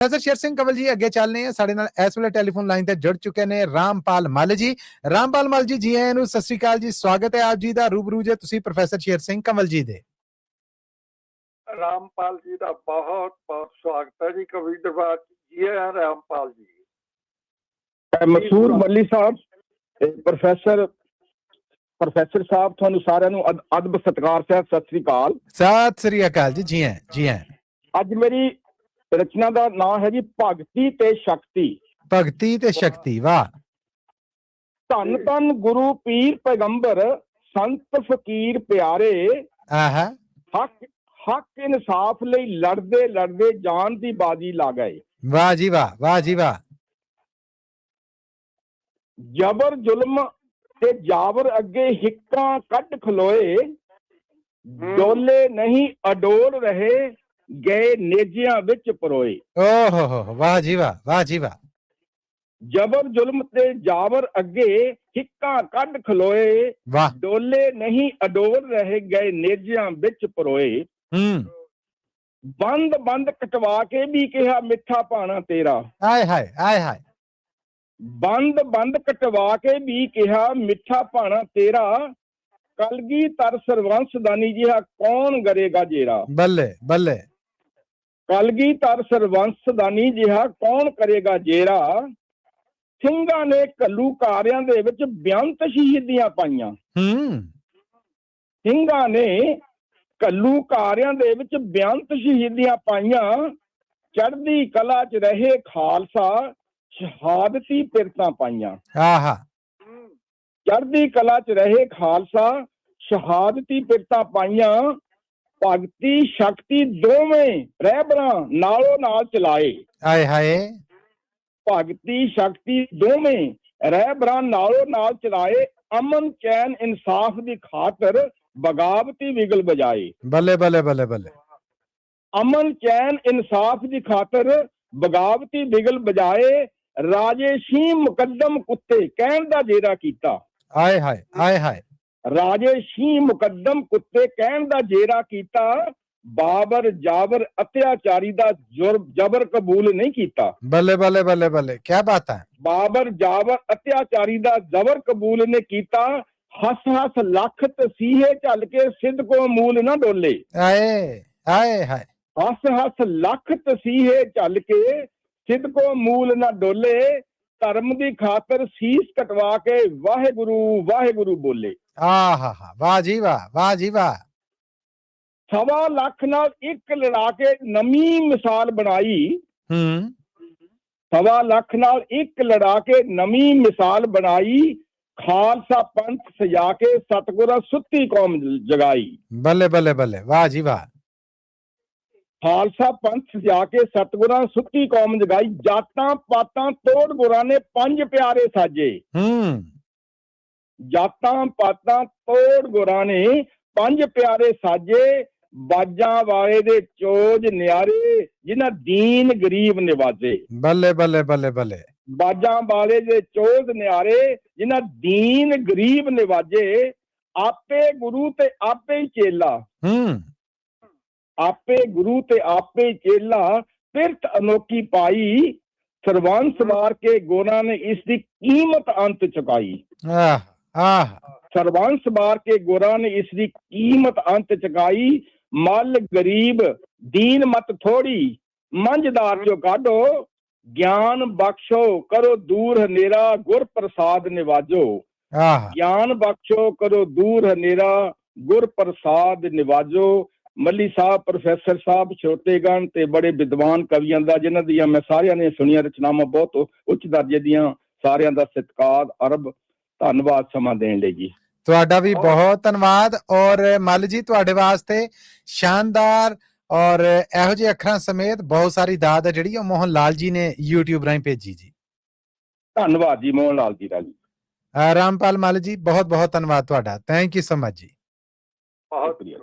Professor Sher Singh Kanwal जी अगे चलने हैं साडे नाल इस वेले टेलीफोन लाइन ते जुड़ चुके ने रामपाल मल जी। रामपाल मल जी जी आयां नूं, सत श्री अकाल जी, स्वागत है आप जी दा रूबरू जे तुसीं प्रोफेसर शेर सिंह कंवल जी दे। रामपाल जी का बहुत बहुत स्वागत है जी कवि दरबार जी है रामपाल जी। मशहूर मल्ली साहब प्रोफेसर साहब थानू सारिਆਂ ਨੂੰ अदब सत्कार से सत श्री अकाल। सत श्री अकाल जी, जी हैं जी हैं। ਅੱਜ मेरी रचना का नाम है जी भगती ते शक्ति। भगती ते शक्ति, वाह। धन धन गुरु पीर पैगंबर संत फकीर प्यारे, आहा, हक हक इंसाफ लई लड़दे लड़दे जान दी बाजी ला गए। वाह जी वाह, वाह जी वाह। जबर जुल्म ते जावर अगे हिक्का कट खलोए, डोले नहीं अडोल रहे गए नेजियां विच परोए। ओहो हो, वाह जी वाह, वाह जी वाह। जबर जुल्म ते जावर अगे हिक्का कट खलोए, वाह। डोले नहीं अडोल रहे गए नेजियां विच परोए। बंद बंद कटवा के भी कहा मिठा पाना तेरा। आय हाय, आय हाय। बंद बंद कटवा के भी कहा मिठा पाना तेरा, कलगी तर सरवंश दानी जिहा कौन करेगा जेरा। बल्ले बल्ले। कलगी तर सरवंश दानी जिहा कौन करेगा जेरा, ਸਿੰਘਾਂ ਨੇ ਘੱਲੂਕਾਰਿਆਂ ਦੇ ਵਿੱਚ ਬੇਅੰਤ ਸ਼ਹੀਦੀਆਂ ਪਾਈਆਂ। ਸਿੰਘਾਂ ਨੇ ਘੱਲੂਕਾਰਿਆਂ ਦੇ ਵਿੱਚ ਬੇਅੰਤ ਸ਼ਹੀਦੀਆਂ ਪਾਈਆਂ, ਚੜ੍ਹਦੀ ਕਲਾ 'ਚ ਰਹੇ ਖਾਲਸਾ ਸ਼ਹਾਦਤੀ ਪਿਰਤਾਂ ਪਾਈਆਂ। ਆਹਾ, ਚੜ੍ਹਦੀ ਕਲਾ 'ਚ ਰਹੇ ਖਾਲਸਾ ਸ਼ਹਾਦਤੀ ਪਿਰਤਾਂ ਪਾਈਆਂ, ਭਗਤੀ ਸ਼ਕਤੀ ਦੋਵੇਂ ਰਹਿਬਰਾਂ ਨਾਲੋਂ ਨਾਲ ਚਲਾਏ। ਆਏ ਹਾਏ। भगती शक्ति दोवें रहबरां नालों नाल चलाए, अमन चैन इंसाफ की खातर बगावती विगल बजाए। बल्ले बल्ले बल्ले बल्ले। अमन चैन इंसाफ की खातर बगावती विगल बजाए, राजे शीम मुकद्दम कुत्ते कहण दा जेरा कीता। आए हाय, आए हाय। राजे शीम मुकद्दम कुत्ते कहण दा जेरा कीता, बाबर जाबर अत्याचारी दा जबर कबूल नहीं किया। बल्ले बल्ले बल्ले बल्ले, क्या बात है। बाबर जाबर अत्याचारी दा जबर कबूल ने किया, हस हस लख तसीहे चल के सिद्ध को मूल ना डोले। आए आए हाय। हस हस लख तसीहे चल के सिद्ध को मूल ना डोले, धर्म दी खातर सीस कटवा के वाहेगुरु बोले। आहा हा, वाह जी वाह, वाह जी वाह। सवा लख नाल एक लड़ा के नवी मिसाल बनाई। सवा लख नाल एक लड़ा के नवी मिसाल बनाई, खालसा पंथ सजा के सतगुरा सुत्ती कौम जगाई। बल्ले बल्ले बल्ले, वाह जी वाह। खालसा पंथ सजा के सतगुरा सुत्ती कौम जगाई, जातां पातां तोड़ गुरां ने पंज प्यारे साजे। जातां पातां तोड़ गुरां ने पंज प्यारे साजे, बाजां वाले दे चोज न्यारे जिन्हां दीन गरीब निवाजे। बल्ले बल्ले बल्ले बल्ले। बाजां वाले दे चोज न्यारे जिन्हां दीन गरीब निवाजे, आपे गुरु ते आपे चेला। आपे गुरु ते आपे चेला, पिरत अनोखी पाई, सरवंश मार के गोरा ने इसकी कीमत अंत चुकाई। सरवंश मार के गोरा ने इसकी कीमत अंत चुकाई, मल गरीब दीन मत थोड़ी मंझदार जो काढो, ज्ञान बख्शो करो दूर हनेरा गुर प्रसाद निवाजो। ज्ञान बख्शो करो दूर हनेरा गुर प्रसाद निवाजो। मल्ली साहब प्रोफेसर साहब छोटेगण ते बड़े विद्वान कवियां दा, जिन्हां दियां मैं सारियां ने सुनिया रचनावां बहुत उच्च दर्जे दियां, सारियां दा सत्कार अरब धन्नवाद समा देण लई जी। ਤੁਹਾਡਾ भी बहुत धन्यवाद। और मल जी ਤੁਹਾਡੇ वास्ते शानदार और ਇਹੋ ਜਿਹੇ ਅੱਖਰਾਂ ਸਮੇਤ बहुत सारी दाद है ਜਿਹੜੀ मोहन लाल जी ने YouTube ਰਾਹੀਂ ਭੇਜੀ जी। धन्यवाद जी मोहन लाल जी ਦਾ ਜੀ। रामपाल मल जी बहुत बहुत धन्यवाद ਤੁਹਾਡਾ। थैंक यू सो मच जी। बहुत शुक्रिया।